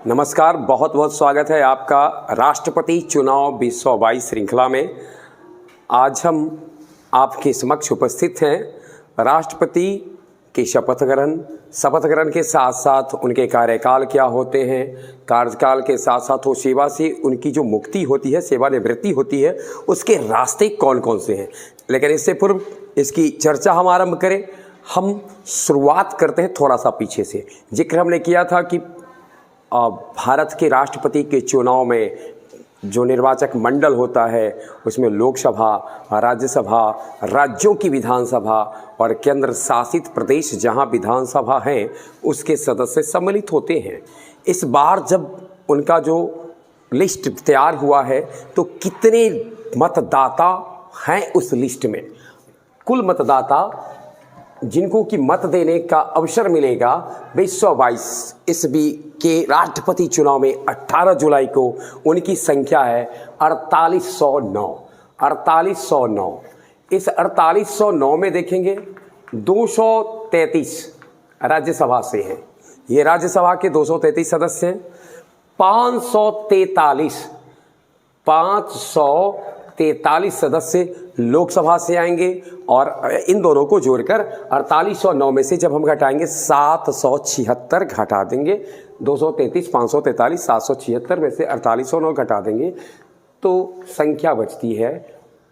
नमस्कार, बहुत बहुत स्वागत है आपका राष्ट्रपति चुनाव 2022 श्रृंखला में। आज हम आपके समक्ष उपस्थित हैं राष्ट्रपति के शपथ ग्रहण के साथ साथ उनके कार्यकाल क्या होते हैं, कार्यकाल के साथ साथ वो सेवा से उनकी जो मुक्ति होती है, सेवानिवृत्ति होती है, उसके रास्ते कौन कौन से हैं। लेकिन इससे पूर्व इसकी चर्चा हम आरंभ करें, हम शुरुआत करते हैं थोड़ा सा पीछे से। जिक्र हमने किया था कि भारत के राष्ट्रपति के चुनाव में जो निर्वाचक मंडल होता है उसमें लोकसभा, राज्यसभा, राज्यों की विधानसभा और केंद्र शासित प्रदेश जहां विधानसभा हैं उसके सदस्य सम्मिलित होते हैं। इस बार जब उनका जो लिस्ट तैयार हुआ है तो कितने मतदाता हैं उस लिस्ट में, कुल मतदाता जिनको कि मत देने का अवसर मिलेगा 2022 ईस्वी के राष्ट्रपति चुनाव में 18 जुलाई को, उनकी संख्या है 4809। इस 4809 में देखेंगे 233 राज्यसभा से हैं, ये राज्यसभा के 233 सदस्य हैं। 543 सदस्य लोकसभा से आएंगे और इन दोनों को जोड़कर 4809 में से जब हम घटाएंगे 776 घटा देंगे, 233, 543, 776 में से 4809 घटा देंगे तो संख्या बचती है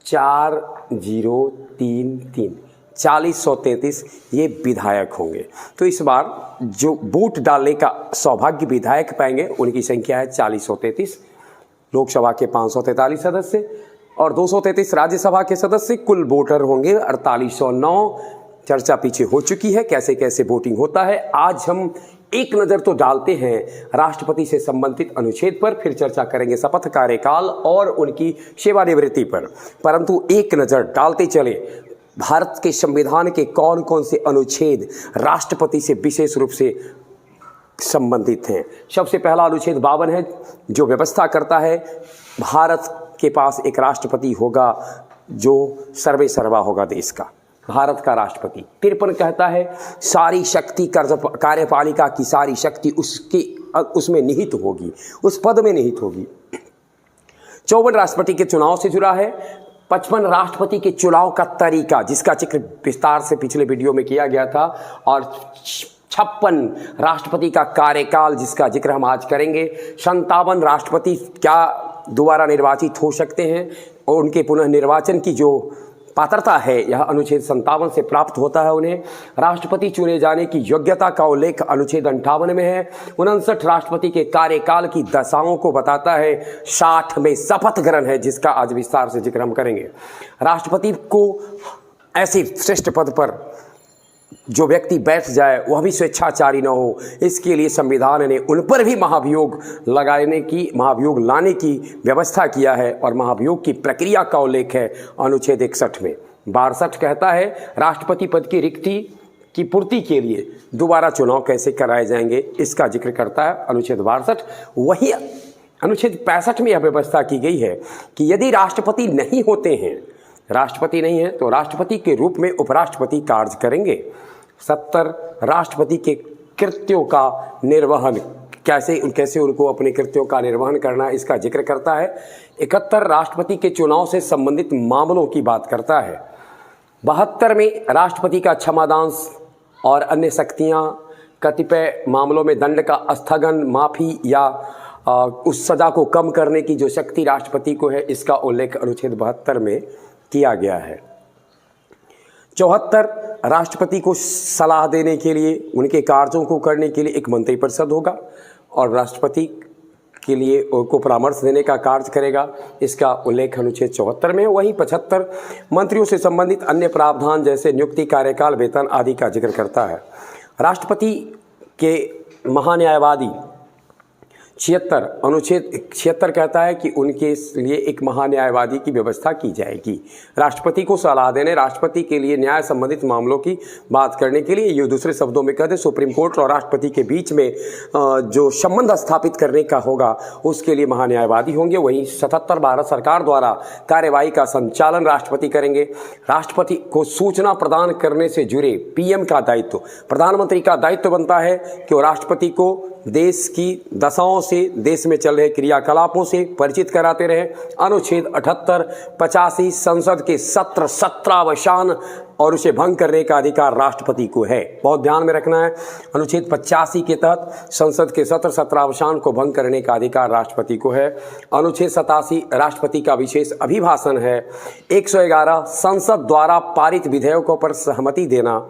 4033, 4033 ये विधायक होंगे। तो इस बार जो वोट डालने का सौभाग्य विधायक पाएंगे उनकी संख्या है 4033, लोकसभा के 543 सदस्य और 233 राज्यसभा के सदस्य, कुल वोटर होंगे 4809। चर्चा पीछे हो चुकी है कैसे कैसे वोटिंग होता है। आज हम एक नज़र तो डालते हैं राष्ट्रपति से संबंधित अनुच्छेद पर, फिर चर्चा करेंगे शपथ, कार्यकाल और उनकी सेवानिवृत्ति पर। परंतु एक नज़र डालते चले भारत के संविधान के कौन कौन से अनुच्छेद राष्ट्रपति से विशेष रूप से संबंधित हैं। सबसे पहला अनुच्छेद 52 है जो व्यवस्था करता है भारत के पास एक राष्ट्रपति होगा जो सर्वे सर्वा होगा देश का, भारत का राष्ट्रपति। 53 कहता है सारी शक्ति कार्यपालिका की सारी शक्ति उसमें निहित होगी, उस पद में निहित होगी। 54 राष्ट्रपति के चुनाव से जुड़ा है। 55 राष्ट्रपति के चुनाव का तरीका जिसका जिक्र विस्तार से पिछले वीडियो में किया गया था और 56 राष्ट्रपति का कार्यकाल जिसका जिक्र हम आज करेंगे। 57 राष्ट्रपति क्या दोबारा निर्वाचित हो सकते हैं और उनके पुनः निर्वाचन की जो पात्रता है यह अनुच्छेद 57 से प्राप्त होता है उन्हें। राष्ट्रपति चुने जाने की योग्यता का उल्लेख अनुच्छेद 58 में है। 59 राष्ट्रपति के कार्यकाल की दशाओं को बताता है। 60 में शपथ ग्रहण है जिसका आज विस्तार से जिक्र हम करेंगे। राष्ट्रपति को ऐसे श्रेष्ठ पद पर जो व्यक्ति बैठ जाए वह भी स्वेच्छाचारी न हो, इसके लिए संविधान ने उन पर भी महाभियोग लाने की व्यवस्था किया है और महाभियोग की प्रक्रिया का उल्लेख है अनुच्छेद 61 में। 62 कहता है राष्ट्रपति पद की रिक्ति की पूर्ति के लिए दोबारा चुनाव कैसे कराए जाएंगे, इसका जिक्र करता है अनुच्छेद 62। वही अनुच्छेद 65 में यह व्यवस्था की गई है कि यदि राष्ट्रपति नहीं होते हैं, राष्ट्रपति नहीं है तो राष्ट्रपति के रूप में उपराष्ट्रपति कार्य करेंगे। 70 राष्ट्रपति के कृत्यों का निर्वहन, कैसे उनको अपने कृत्यों का निर्वहन करना, इसका जिक्र करता है। 71 राष्ट्रपति के चुनाव से संबंधित मामलों की बात करता है। 72 में राष्ट्रपति का क्षमादान और अन्य शक्तियां, कतिपय मामलों में दंड का स्थगन, माफी या उस सजा को कम करने की जो शक्ति राष्ट्रपति को है, इसका उल्लेख अनुच्छेद 72 में किया गया है। 74 राष्ट्रपति को सलाह देने के लिए, उनके कार्यों को करने के लिए एक मंत्रिपरिषद होगा और राष्ट्रपति के लिए उनको परामर्श देने का कार्य करेगा, इसका उल्लेख अनुच्छेद 74 में है। वहीं 75 मंत्रियों से संबंधित अन्य प्रावधान जैसे नियुक्ति, कार्यकाल, वेतन आदि का जिक्र करता है। राष्ट्रपति के महान्यायवादी 76 अनुच्छेद 76 कहता है कि उनके लिए एक महान्यायवादी की व्यवस्था की जाएगी। राष्ट्रपति को सलाह देने, राष्ट्रपति के लिए न्याय संबंधित मामलों की बात करने के लिए, ये दूसरे शब्दों में कहते सुप्रीम कोर्ट और राष्ट्रपति के बीच में जो संबंध स्थापित करने का होगा उसके लिए महान्यायवादी होंगे। वहीं 77 भारत सरकार द्वारा कार्यवाही का संचालन राष्ट्रपति करेंगे। राष्ट्रपति को सूचना प्रदान करने से जुड़े पीएम का दायित्व, प्रधानमंत्री का दायित्व बनता है कि वो राष्ट्रपति को देश की दशाओं से, देश में चल रहे क्रियाकलापों से परिचित कराते रहे। अनुच्छेद 78, 85 संसद के सत्र सत्रावसान और उसे भंग करने का अधिकार राष्ट्रपति को है। बहुत ध्यान में रखना है, अनुच्छेद 85 के तहत संसद के सत्र सत्रावसान को भंग करने का अधिकार राष्ट्रपति को है। अनुच्छेद 87 राष्ट्रपति का विशेष अभिभाषण है। 111 संसद द्वारा पारित विधेयकों पर सहमति देना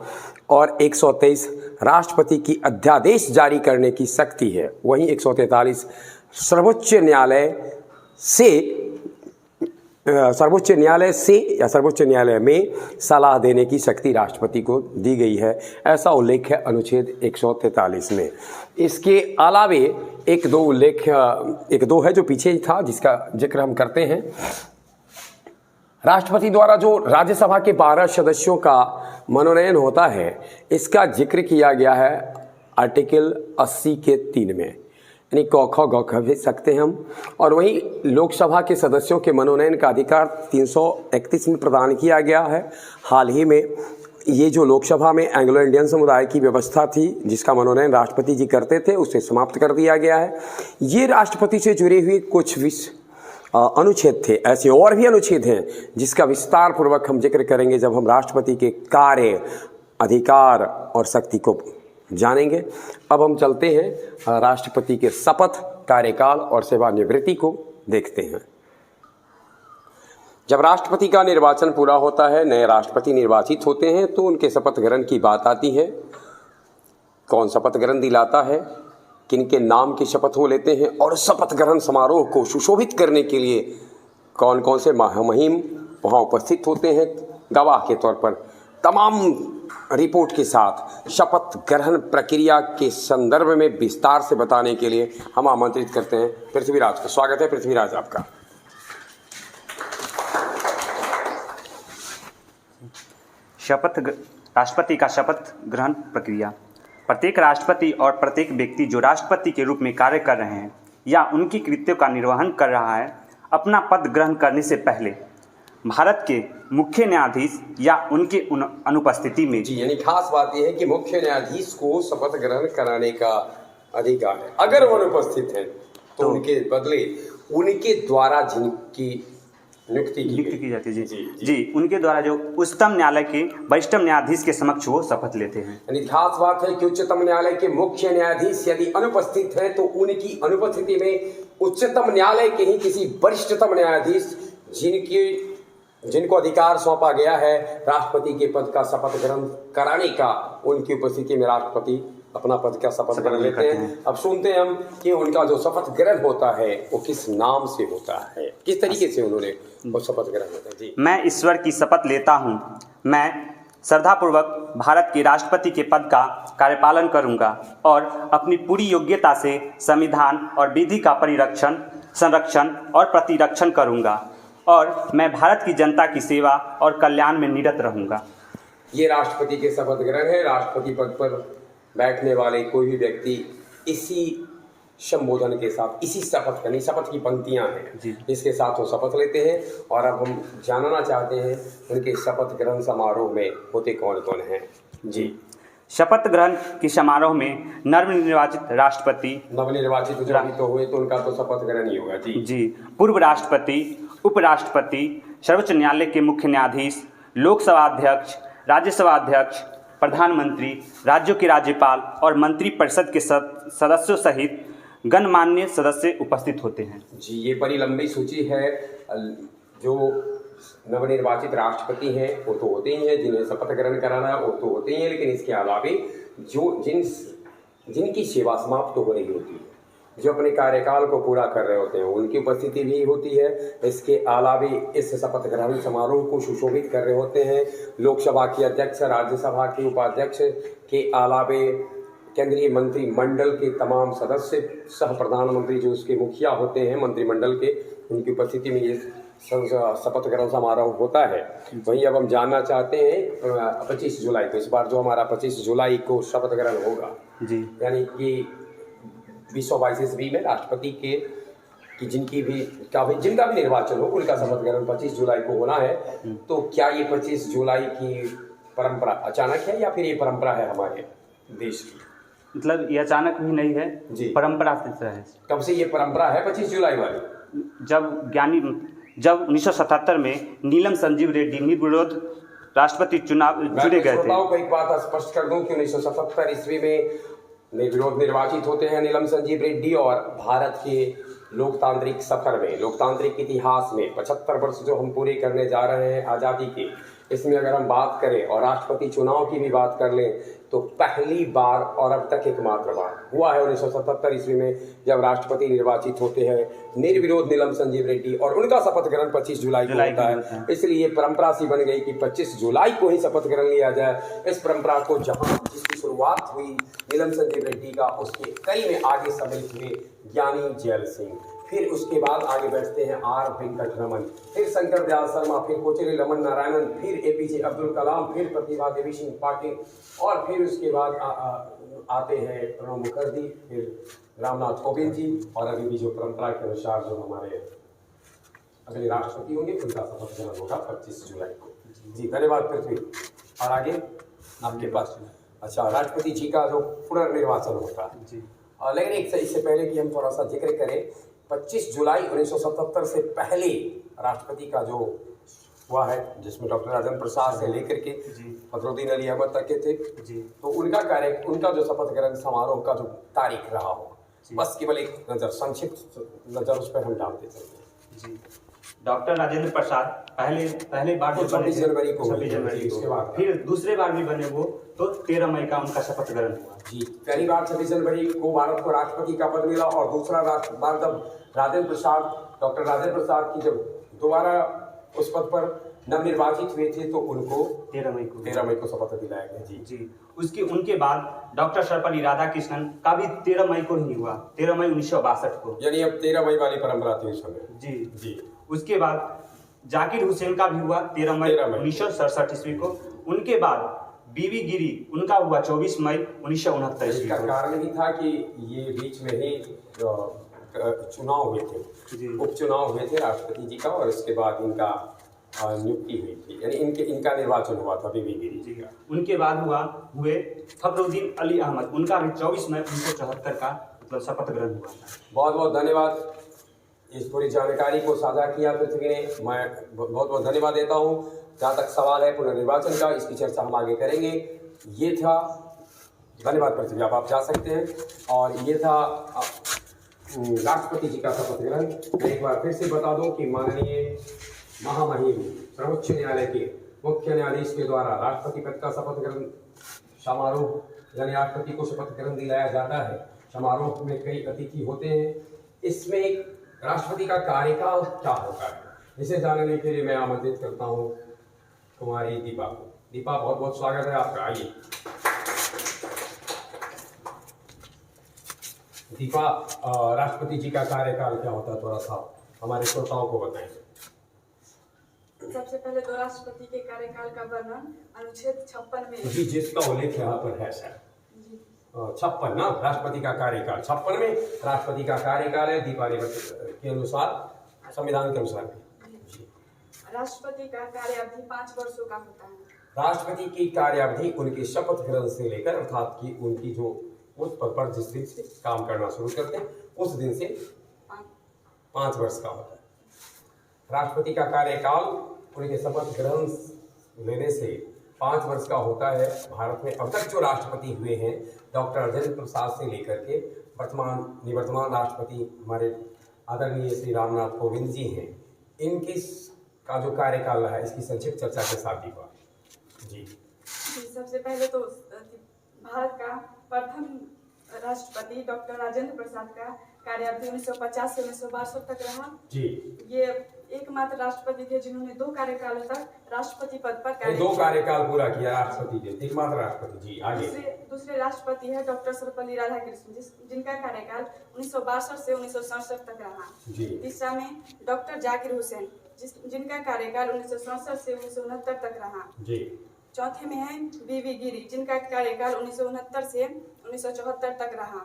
और 123 राष्ट्रपति की अध्यादेश जारी करने की शक्ति है। वहीं 143 सर्वोच्च न्यायालय में सलाह देने की शक्ति राष्ट्रपति को दी गई है, ऐसा उल्लेख है अनुच्छेद 143 में। इसके अलावे एक दो है जो पीछे था, जिसका जिक्र हम करते हैं। राष्ट्रपति द्वारा जो राज्यसभा के 12 सदस्यों का मनोनयन होता है, इसका जिक्र किया गया है आर्टिकल 80 के 3 में, यानी गौ भेज सकते हैं हम। और वहीं लोकसभा के सदस्यों के मनोनयन का अधिकार 331 में प्रदान किया गया है। हाल ही में ये जो लोकसभा में एंग्लो इंडियन समुदाय की व्यवस्था थी, जिसका मनोनयन राष्ट्रपति जी करते थे, उसे समाप्त कर दिया गया है। ये राष्ट्रपति से जुड़े हुए कुछ अनुच्छेद थे। ऐसे और भी अनुच्छेद हैं जिसका विस्तार पूर्वक हम जिक्र करेंगे जब हम राष्ट्रपति के कार्य, अधिकार और शक्ति को जानेंगे। अब हम चलते हैं राष्ट्रपति के शपथ, कार्यकाल और सेवानिवृत्ति को देखते हैं। जब राष्ट्रपति का निर्वाचन पूरा होता है, नए राष्ट्रपति निर्वाचित होते हैं, तो उनके शपथ ग्रहण की बात आती है। कौन शपथ ग्रहण दिलाता है, किनके नाम की शपथ वो लेते हैं, और शपथ ग्रहण समारोह को सुशोभित करने के लिए कौन कौन से मुहिम वहाँ उपस्थित होते हैं गवाह के तौर पर। तमाम रिपोर्ट के साथ शपथ ग्रहण प्रक्रिया के संदर्भ में विस्तार से बताने के लिए हम आमंत्रित करते हैं पृथ्वीराज को। स्वागत है पृथ्वीराज आपका। राष्ट्रपति का शपथ ग्रहण प्रक्रिया। प्रत्येक राष्ट्रपति और प्रत्येक व्यक्ति जो राष्ट्रपति के रूप में कार्य कर रहे हैं या उनकी कृत्यों का निर्वहन कर रहा है, अपना पद ग्रहण करने से पहले भारत के मुख्य न्यायाधीश या उनके अनुपस्थिति में, जी, यानी खास बात यह है कि मुख्य न्यायाधीश को शपथ ग्रहण कराने का अधिकार है। अगर वो अनुपस्थित हैं तो उनके बदले उनके द्वारा जिनकी नियुक्ति की जाती है, जी, उनके द्वारा जो उच्चतम न्यायालय के वरिष्ठतम न्यायाधीश के समक्ष वो शपथ लेते हैं। यानी खास बात है कि उच्चतम न्यायालय के मुख्य न्यायाधीश यदि अनुपस्थित हैं तो उनकी अनुपस्थिति में उच्चतम न्यायालय के ही किसी वरिष्ठतम न्यायाधीश जिनको अधिकार सौंपा गया है राष्ट्रपति के पद का शपथ ग्रहण कराने का, उनकी उपस्थिति में राष्ट्रपति अपना पद का शपथ ग्रहण लेते हैं। अब सुनते हैं हम कि उनका जो शपथ ग्रहण होता है वो किस नाम से होता है, किस तरीके से उन्होंने वो शपथ ग्रहण होता है। जी, मैं ईश्वर की शपथ लेता हूँ, मैं श्रद्धापूर्वक भारत के राष्ट्रपति के पद का कार्यपालन करूँगा और अपनी पूरी योग्यता से संविधान और विधि का परिरक्षण, संरक्षण और प्रतिरक्षण करूँगा और मैं भारत की जनता की सेवा और कल्याण में निरत रहूँगा। ये राष्ट्रपति के शपथ ग्रहण है। राष्ट्रपति पद पर बैठने वाले कोई भी व्यक्ति इसी संबोधन के साथ, इसी शपथ की पंक्तियां हैं, इसके साथ वो शपथ लेते हैं। और अब हम जानना चाहते हैं उनके शपथ ग्रहण समारोह में होते कौन कौन हैं। जी, शपथ ग्रहण के समारोह में नवनिर्वाचित राष्ट्रपति, नवनिर्वाचित जो अभी तो हुए तो उनका तो शपथ ग्रहण ही होगा। जी, पूर्व राष्ट्रपति, उपराष्ट्रपति, सर्वोच्च न्यायालय के मुख्य न्यायाधीश, लोकसभा अध्यक्ष, राज्यसभा अध्यक्ष, प्रधानमंत्री, राज्यों के राज्यपाल और मंत्रिपरिषद के सदस्यों सहित गणमान्य सदस्य उपस्थित होते हैं। जी, ये बड़ी लंबी सूची है। जो नवनिर्वाचित राष्ट्रपति हैं वो तो होते ही हैं, जिन्हें शपथ ग्रहण कराना है वो तो होते ही हैं, लेकिन इसके अलावे जो जिनकी सेवा समाप्त हो रही होती है, जो अपने कार्यकाल को पूरा कर रहे होते हैं, उनकी उपस्थिति भी होती है। इसके अलावे इस शपथ ग्रहण समारोह को सुशोभित कर रहे होते हैं लोकसभा के अध्यक्ष, राज्यसभा के उपाध्यक्ष के अलावे केंद्रीय मंत्रिमंडल के तमाम सदस्य, सह प्रधानमंत्री जो उसके मुखिया होते हैं मंत्रिमंडल के, उनकी उपस्थिति में ये शपथ ग्रहण समारोह होता है। वहीं अब हम जानना चाहते हैं 25 जुलाई को, इस बार जो हमारा 25 जुलाई को शपथ ग्रहण होगा, जी, यानी कि 2022 ईस्वी में राष्ट्रपति की जिनका भी निर्वाचन हो, उनका शपथ ग्रहण 25 जुलाई को होना है। तो क्या ये 25 जुलाई की परंपरा अचानक है या फिर ये परंपरा है हमारे देश की? मतलब ये अचानक भी नहीं है, जी। परंपरा से है। कब से ये परंपरा है 25 जुलाई वाली? जब 1977 में नीलम संजीव रेड्डी निर्विरोध राष्ट्रपति चुनाव चुने गए थे। श्रोताओं को एक बात स्पष्ट कर दूं कि 1977 ईस्वी में निर्विरोध निर्वाचित होते हैं नीलम संजीव रेड्डी, और भारत के लोकतांत्रिक सफर में, लोकतांत्रिक इतिहास में 75 वर्ष जो हम पूरे करने जा रहे हैं आज़ादी के, इसमें अगर हम बात करें और राष्ट्रपति चुनाव की भी बात कर लें तो पहली बार और अब तक एकमात्र बार हुआ है 1977 ईस्वी में, जब राष्ट्रपति निर्वाचित होते हैं निर्विरोध नीलम संजीव रेड्डी, और उनका शपथ ग्रहण 25 जुलाई को होता है। इसलिए ये परंपरा सी बन गई कि 25 जुलाई को ही शपथ ग्रहण लिया जाए। इस परंपरा को जिसकी शुरुआत हुई नीलम संजीव रेड्डी का, उसके कई में आगे सम्मिलित हुए ज्ञानी जैल सिंह, फिर उसके बाद आगे बैठते हैं आर वेंकटरमन, फिर शंकर दयाल शर्मा, फिर कोचेरी रमन नारायणन, फिर एपीजे अब्दुल कलाम, फिर प्रतिभा देवी सिंह पाटिल, और फिर उसके बाद आते हैं प्रणब मुखर्जी, फिर रामनाथ कोविंद जी, और अभी भी जो परंपरा के अनुसार जो हमारे अगले राष्ट्रपति होंगे उनका शपथ ग्रहण होगा 25 जुलाई को। जी धन्यवाद पृथ्वी। और आगे आपके पास अच्छा राष्ट्रपति जी का जो पुनर्निर्वाचन होता है जी। लेकिन इससे पहले कि हम थोड़ा सा जिक्र करें, 25 जुलाई 1977 से पहले राष्ट्रपति का जो हुआ है, जिसमें डॉक्टर राजेंद्र प्रसाद से लेकर के फखरुद्दीन अली अहमद तक के थे जी, तो उनका जो शपथ ग्रहण समारोह का जो तारीख रहा हो, बस केवल एक नज़र, संक्षिप्त नज़र उस पर हम डालते चलते हैं। जी। डॉक्टर राजेंद्र प्रसाद पहले बार 26 जनवरी को, 26 जनवरी उसके को, बाद फिर दूसरे बार भी बने वो तो 13 मई का उनका शपथ ग्रहण हुआ। जी, पहली बार 26 जनवरी को भारत को राष्ट्रपति का पद मिला, और दूसरा बार जब डॉक्टर राजेंद्र प्रसाद की जब दोबारा उस पद पर नवनिर्वाचित हुए थे तो उनको 13 मई को शपथ दिलाया गया। जी जी। उनके बाद डॉक्टर सर्वपल्ली राधाकृष्णन का भी 13 मई को ही हुआ, 13 मई 1962 को, यानी अब 13 मई वाली परंपरा थी उस समय। जी जी। उसके बाद जाकिर हुसैन का भी हुआ 13 मई 1967 ईस्वी को। उनके बाद बीवी गिरी, उनका हुआ 24 मई 1969 ईस्वी इसका को। कारण भी था कि ये बीच में ही चुनाव हुए थे, उपचुनाव हुए थे राष्ट्रपति जी का, और इसके बाद इनका नियुक्ति हुई थी, यानी इनका निर्वाचन हुआ था बीवी गिरी जी का। उनके बाद हुए फखरुद्दीन अली अहमद, उनका भी 24 मई 1974 का मतलब शपथ ग्रहण हुआ था। बहुत बहुत धन्यवाद, इस पूरी जानकारी को साझा किया पृथ्वी ने, मैं बहुत बहुत धन्यवाद देता हूँ। जहाँ तक सवाल है पुनर्निर्वाचन का, इसकी चर्चा हम आगे करेंगे। ये था, धन्यवाद पृथ्वी, आप जा सकते हैं। और ये था राष्ट्रपति जी का शपथ ग्रहण। मैं एक बार फिर से बता दूं कि माननीय महामहिम सर्वोच्च न्यायालय के मुख्य न्यायाधीश के द्वारा राष्ट्रपति पद का शपथ ग्रहण समारोह, यानी राष्ट्रपति को शपथ ग्रहण दिलाया जाता है। समारोह में कई अतिथि होते हैं। इसमें राष्ट्रपति का कार्यकाल क्या होता है, इसे जानने के लिए मैं आमंत्रित करता हूँ कुमारी दीपा को। दीपा, बहुत बहुत स्वागत है आपका, आइए। दीपा, राष्ट्रपति जी का कार्यकाल क्या होता है, थोड़ा सा हमारे श्रोताओं को बताएं। सबसे पहले तो राष्ट्रपति के कार्यकाल का वर्णन अनुच्छेद 56 में जी, जिसका उल्लेख यहाँ पर है सर, 56 ना, राष्ट्रपति का कार्यकाल 56 में राष्ट्रपति का कार्यकाल है दीपावली के अनुसार, संविधान के अनुसार। राष्ट्रपति का कार्यावधि 5 वर्षों का होता है। राष्ट्रपति की कार्यावधि उनके शपथ ग्रहण से लेकर, अर्थात कि उनकी जो उस पद पर जिस दिन से काम करना शुरू करते हैं उस दिन से 5 वर्ष का होता है। राष्ट्रपति का कार्यकाल उनके शपथ ग्रहण लेने से 5 वर्ष का होता है। भारत में अब तक जो राष्ट्रपति हुए हैं, डॉक्टर राजेंद्र प्रसाद से लेकर के निवर्तमान राष्ट्रपति हमारे आदरणीय श्री रामनाथ कोविंद जी हैं, इनकी का जो कार्यकाल रहा है, इसकी संक्षिप्त चर्चा के साथ दीपा जी। सबसे पहले तो भारत का प्रथम राष्ट्रपति डॉक्टर राजेंद्र प्रसाद का कार्यावधि 1950 से 1962 तक रहा जी। ये एकमात्र राष्ट्रपति थे जिन्होंने 2 कार्यकालों तक राष्ट्रपति पद पर 2 कार्यकाल पूरा किया राष्ट्रपति जी, एकमात्र राष्ट्रपति जी। आगे दूसरे राष्ट्रपति है डॉक्टर सर्वपल्ली राधाकृष्णन, जिनका कार्यकाल 1962 से 1967 तक रहा जी। तीसरा में डॉक्टर जाकिर हुसैन, जिनका कार्यकाल 1967 से 1969 तक रहा जी। चौथे में है बीवी गिरी, जिनका कार्यकाल 1969 से 1974 तक रहा।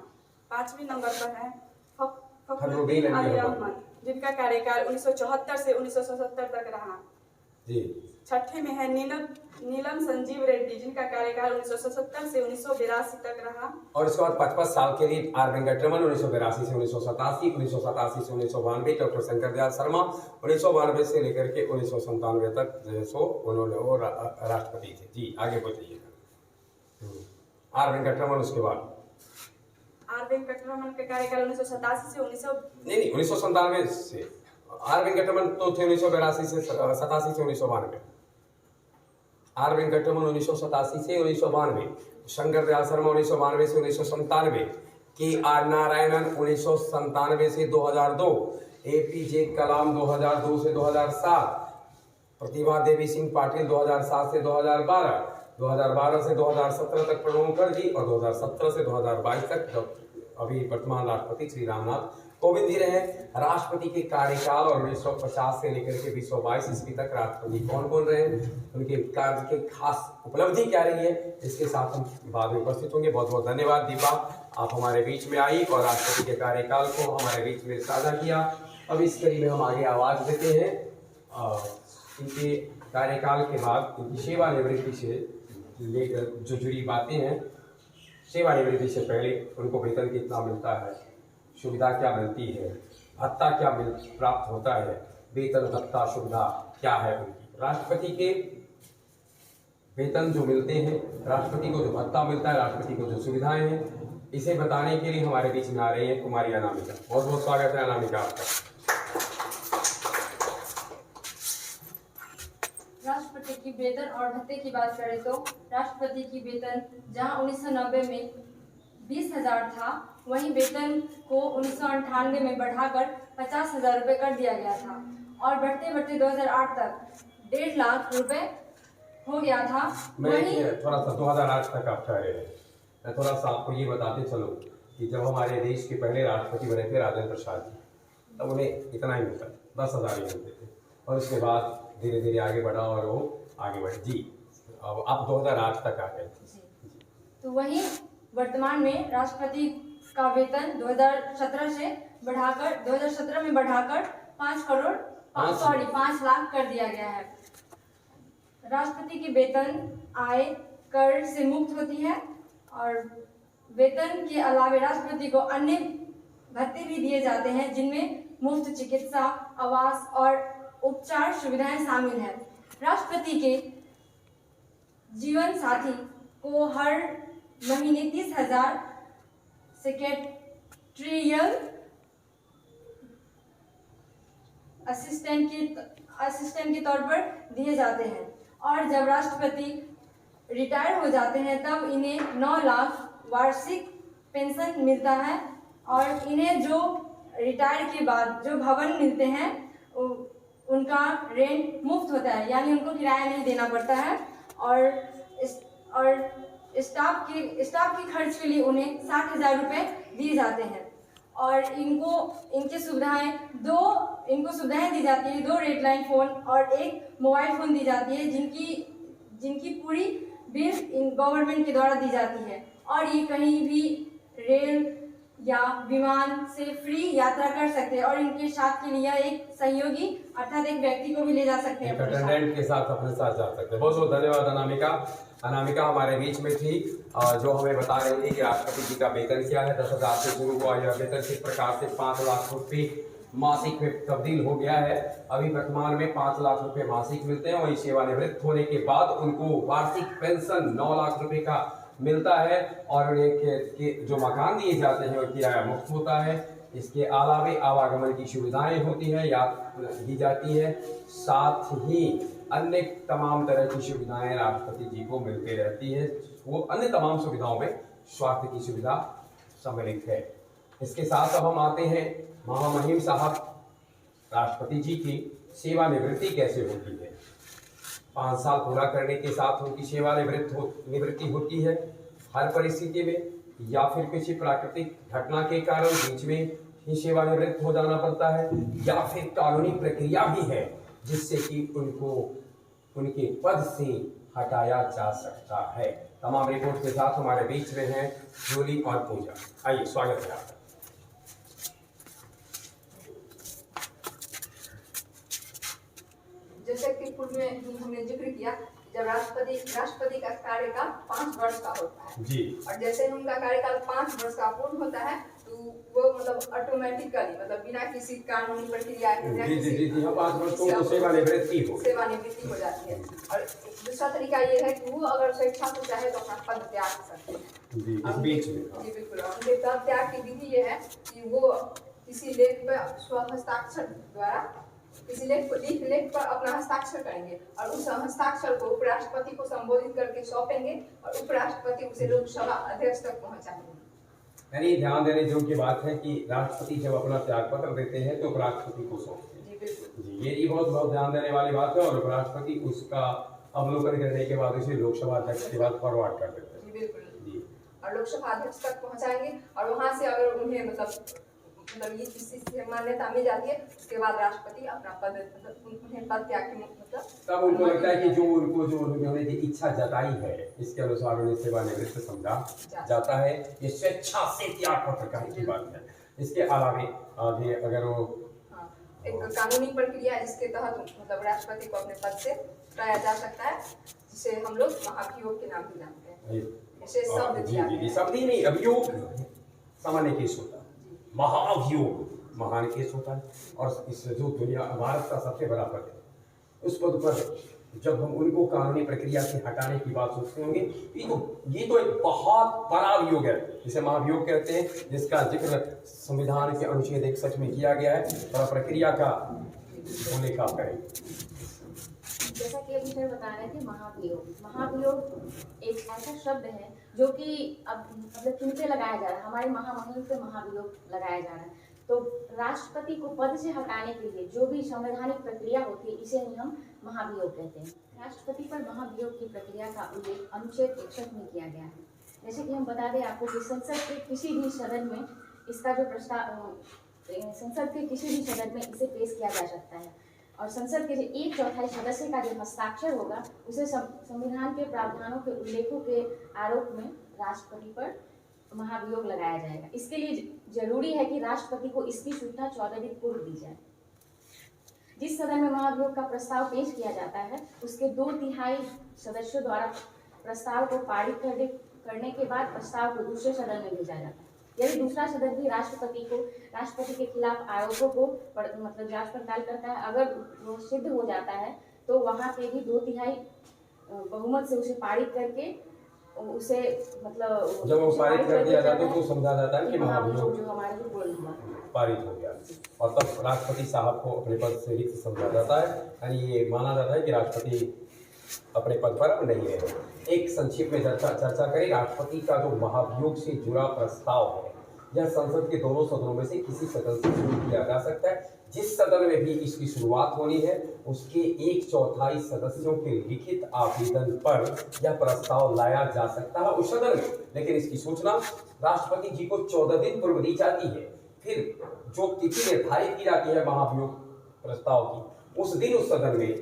5वें नंबर पर है फखरुद्दीन अली अहमद, जिनका कार्यकाल 1974 से 1977 तक रहा जी। छठे में है नीलम संजीव रेड्डी, जिनका कार्यकाल 1977 से 1982 तक रहा। और इसके बाद 55 साल के लिए आर वेंकटरमन 1982 से 1987, 1987 से 1992 डॉक्टर शंकर दयाल शर्मा 1992 से लेकर के 1997 तक जो है सो उन्होंने वो राष्ट्रपति थे। जी आगे बताइएगा। आर वेंकटरमन उसके बाद आर वेंकटरमन का कार्यकाल 1987 से 1997 से। आर वेंकटरमन तो थे 1982 से 87 से 1992। आर वेंकटरमन 1987 से 1992, शंकर दयाल शर्मा 1992 से 1997, के आर नारायणन 1997 से 2002, एपीजे कलाम 2002 से 2007, प्रतिभा देवी सिंह पाटिल 2007 से 2012, 2012 से 2017 तक प्रणब मुखर्जी और 2017 से 2022 तक अभी वर्तमान राष्ट्रपति श्री रामनाथ कोविंद जी रहे। राष्ट्रपति के कार्यकाल और 1950 से लेकर के 2022 ईस्वी तक राष्ट्रपति कौन कौन रहे, उनके कार्य के खास उपलब्धि क्या रही है, इसके साथ हम बाद में उपस्थित होंगे। बहुत बहुत धन्यवाद दीपा, आप हमारे बीच में आई और राष्ट्रपति के कार्यकाल को हमारे बीच में साझा किया। अब इस कड़ी में हम आगे आवाज़ देते हैं इनके कार्यकाल के बाद इनकी सेवानिवृत्ति से लेकर जो जुड़ी बातें हैं। सेवानिवृत्ति से पहले उनको वेतन कितना मिलता है, सुविधा क्या मिलती है, भत्ता क्या प्राप्त होता है, वेतन भत्ता सुविधा क्या है उनकी। राष्ट्रपति के वेतन जो मिलते हैं, राष्ट्रपति को जो भत्ता मिलता है, राष्ट्रपति को जो सुविधाएं हैं, इसे बताने के लिए हमारे बीच में आ रही है कुमारी अनामिका। बहुत बहुत स्वागत है अनामिका आपका। राष्ट्रपति की वेतन और भत्ते की बात करें तो राष्ट्रपति की वेतन जहां 1990 में 20,000 था, वहीं वेतन को 1998 में बढ़ाकर 50,000 रुपये कर दिया गया था और बढ़ते बढ़ते 2008 तक 1.5 लाख रुपए हो गया था। वहीं थोड़ा सा 2008 तक आप ठहरे हैं, मैं थोड़ा सा आपको ये बताते चलूँ कि जब हमारे देश के पहले राष्ट्रपति बने थे राजेंद्र प्रसाद जी, तब उन्हें इतना ही मिलता, 10,000 ही मिलते थे और उसके बाद धीरे धीरे आगे बढ़ा और वो आगे बढ़े। जी अब आप 2008 तक आ गए थे। तो वहीं वर्तमान में राष्ट्रपति का वेतन 2017 में बढ़ाकर 5 लाख कर दिया गया है। राष्ट्रपति की वेतन आय कर से मुक्त होती है और वेतन के अलावा राष्ट्रपति को अन्य भत्ते भी दिए जाते हैं, जिनमें मुफ्त चिकित्सा, आवास और उपचार सुविधाएं शामिल हैं। राष्ट्रपति के जीवन साथी को हर महीने 30,000 सेक्रेटरियल असिस्टेंट के तौर पर दिए जाते हैं और जब राष्ट्रपति रिटायर हो जाते हैं तब इन्हें 9 लाख वार्षिक पेंशन मिलता है और इन्हें जो रिटायर के बाद जो भवन मिलते हैं उनका रेंट मुफ्त होता है, यानी उनको किराया नहीं देना पड़ता है और स्टाफ की खर्च के लिए उन्हें 60,000 रुपये दिए जाते हैं और इनको सुविधाएं दी जाती है। 2 रेडलाइन फ़ोन और 1 मोबाइल फ़ोन दी जाती है, जिनकी पूरी बिल गवर्नमेंट के द्वारा दी जाती है और ये कहीं भी रेल या विमान से फ्री यात्रा कर सकते हैं और इनके साथ के लिए एक सहयोगी अर्थात एक व्यक्ति को भी ले जा सकते हैं, अटेंडेंट के साथ अपने साथ जा सकते हैं। बहुत बहुत धन्यवाद अनामिका। अनामिका हमारे बीच में थी जो हमें बता रही थी कि राष्ट्रपति जी का वेतन क्या है। 10,000 से शुरू हुआ यह वेतन किस प्रकार से 5 लाख रुपये मासिक में तब्दील हो गया है। अभी वर्तमान में 5 लाख रुपए मासिक मिलते हैं। वही सेवानिवृत्त होने के बाद उनको वार्षिक पेंशन 9 लाख रुपए का मिलता है और उन्हें जो मकान दिए जाते हैं वो किराया मुक्त होता है। इसके अलावा आवागमन की सुविधाएं होती है या दी जाती है, साथ ही अन्य तमाम तरह की सुविधाएं राष्ट्रपति जी को मिलती रहती है। वो अन्य तमाम सुविधाओं में स्वास्थ्य की सुविधा सम्मिलित है। इसके साथ अब हम आते हैं महामहिम साहब, राष्ट्रपति जी की सेवानिवृत्ति कैसे होती है। 5 साल पूरा करने के साथ उनकी सेवानिवृत्ति होती है। हर परिस्थिति में या फिर किसी प्राकृतिक घटना के कारण बीच में ही सेवानिवृत्त हो जाना पड़ता है या फिर कानूनी प्रक्रिया भी है जिससे कि उनको उनके पद से हटाया जा सकता है। तमाम रिपोर्ट के साथ हमारे बीच में हैं जूली और पूजा। आइए, स्वागत है आपका। जैसे कि पूर्व में ही हमने जिक्र किया, जब राष्ट्रपति का कार्यकाल 5 वर्ष का होता है जी। और जैसे ही उनका कार्यकाल 5 वर्ष का पूर्ण होता है तो वो मतलब ऑटोमेटिकली मतलब बिना किसी कानूनी प्रक्रिया के बिना किसी 5 वर्ष तो सेवानिवृत्ति हो जाती है। और दूसरा तरीका ये है कि वो अगर स्वेच्छा से चाहे तो अपना पद त्याग कर सकते हैं जी, इस बीच में। जी बिल्कुल। उनके पद त्याग की विधि ये है कि वो किसी लेख पर स्वहस्ताक्षर द्वारा किसी लेख पर अपना हस्ताक्षर करेंगे और उस हस्ताक्षर को उपराष्ट्रपति को संबोधित करके सौंपेंगे और उपराष्ट्रपति उसे लोकसभा अध्यक्ष तक पहुंचाएंगे। यानी ध्यान देने योग्य बात है कि राष्ट्रपति जब अपना त्याग पत्र देते हैं तो उपराष्ट्रपति को सौंपते हैं। जी बिल्कुल जी, ये बहुत ध्यान देने वाली बात है। और उपराष्ट्रपति उसका अवलोकन करने के बाद उसे लोकसभा अध्यक्ष के बाद फॉरवर्ड कर देते हैं। जी बिल्कुल जी। और लोकसभा अध्यक्ष तक पहुंचाएंगे और वहां से अगर उन्हें मतलब ये किसी से मान्यता मिल जाती है उसके बाद राष्ट्रपति अपना पद मतलब उन्हें पद त्याग की मतलब तब उनको लगता है कि जो उन्होंने इच्छा जताई है इसके अनुसार उन्हें सेवानिवृत्त समझा जाता है। ये स्वेच्छा से त्याग पत्र कहने की बात है। इसके अलावे आगे अगर वो एक कानूनी प्रक्रिया जिसके तहत मतलब राष्ट्रपति को अपने पद से हटाया जा सकता है, जिसे हम लोग महाभियोग के नाम से जानते हैं। इसे शब्द दिया गया है। शब्द ही नहीं, अभियोग सामान्य केस होता है, महाभियोग महान केस होता है। और इस जो दुनिया भारत का सबसे बड़ा पद है उस पद पर जब हम उनको कानूनी प्रक्रिया से हटाने की बात सोचते होंगे ये तो एक बहुत बड़ा अभियोग है जिसे महाभियोग कहते हैं, जिसका जिक्र संविधान के अनुच्छेद 61 में किया गया है। और प्रक्रिया का होने का करें जैसा कि अभी सर बता रहे थे, महाभियोग एक ऐसा शब्द है जो कि अब मतलब किनसे लगाया जा रहा है, हमारे महामहिम पे महाभियोग लगाया जा रहा है। तो राष्ट्रपति को पद से हटाने के लिए जो भी संवैधानिक प्रक्रिया होती है इसे ही हम महाभियोग कहते हैं। राष्ट्रपति पर महाभियोग की प्रक्रिया का उल्लेख अनुच्छेद 61 में किया गया है। जैसे कि हम बता दें आपको कि संसद के किसी भी सदन में इसका जो प्रस्ताव संसद के किसी भी सदन में इसे पेश किया जा सकता है और संसद के 1/4 सदस्य का जो हस्ताक्षर होगा उसे संविधान के प्रावधानों के उल्लेखों के आरोप में राष्ट्रपति पर महाभियोग लगाया जाएगा। इसके लिए जरूरी है कि राष्ट्रपति को इसकी सूचना 14 दिन पूर्व दी जाए। जिस सदन में महाभियोग का प्रस्ताव पेश किया जाता है उसके 2/3 सदस्यों द्वारा प्रस्ताव को पारित करने के बाद प्रस्ताव को दूसरे सदन में भेजा जाता है। यदि दूसरा सदन भी राष्ट्रपति के खिलाफ आरोपों को मतलब जांच पड़ताल करता है, अगर वो सिद्ध हो जाता है तो वहाँ के भी 2/3 बहुमत से उसे पारित करके उसे मतलब जब वो पारित कर दिया जाता है तो समझा जाता है कि महाभियोग जो हमारे लिए पूर्ण हुआ पारित हो गया और तब राष्ट्रपति साहब को अपने पद से रिक्त समझा जाता है। यानी ये माना जाता है कि राष्ट्रपति अपने पद पर अब नहीं रहे। एक संक्षिप्त में चर्चा करें। राष्ट्रपति का जो महाभियोग से जुड़ा प्रस्ताव है यह संसद के दोनों सदनों में से किसी सदन से शुरू किया जा सकता है। जिस सदन में भी इसकी शुरुआत होनी है उसके 1/4 सदस्यों के लिखित आवेदन पर यह प्रस्ताव लाया जा सकता है उस सदन में। लेकिन इसकी सूचना राष्ट्रपति जी को 14 दिन पूर्व दी जाती है। फिर जो तिथि निर्धारित की जाती है महाभियोग प्रस्ताव की, उस दिन उस सदन में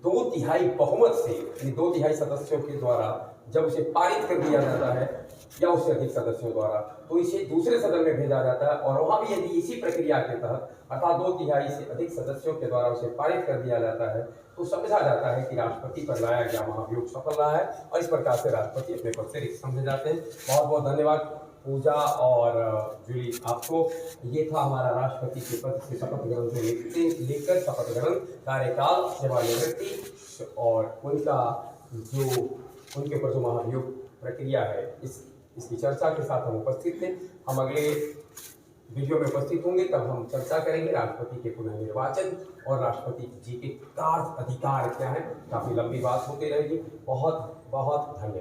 2/3 बहुमत से यानी 2/3 सदस्यों के द्वारा जब उसे पारित कर दिया जाता है या उससे अधिक सदस्यों द्वारा तो इसे दूसरे सदन में भेजा जाता है और वहां भी यदि इसी प्रक्रिया के तहत अर्थात 2/3 से अधिक सदस्यों के द्वारा उसे पारित कर दिया जाता है तो समझा जाता है कि राष्ट्रपति पर लाया गया महाभियोग सफल रहा है और इस प्रकार से राष्ट्रपति अपने पद से रिक्त समझे जाते हैं। बहुत बहुत धन्यवाद पूजा और जूली आपको। ये था हमारा राष्ट्रपति के पद से शपथ ग्रहण से लेकर शपथ ग्रहण, कार्यकाल, सेवानिवृत्ति और उनका जो उनके ऊपर जो महाभियोग प्रक्रिया है इसकी चर्चा के साथ हम उपस्थित थे। हम अगले वीडियो में उपस्थित होंगे तब हम चर्चा करेंगे राष्ट्रपति के पुनः निर्वाचन और राष्ट्रपति जी के कार्य अधिकार क्या है। काफी लंबी बात होती रहेगी। बहुत बहुत धन्यवाद।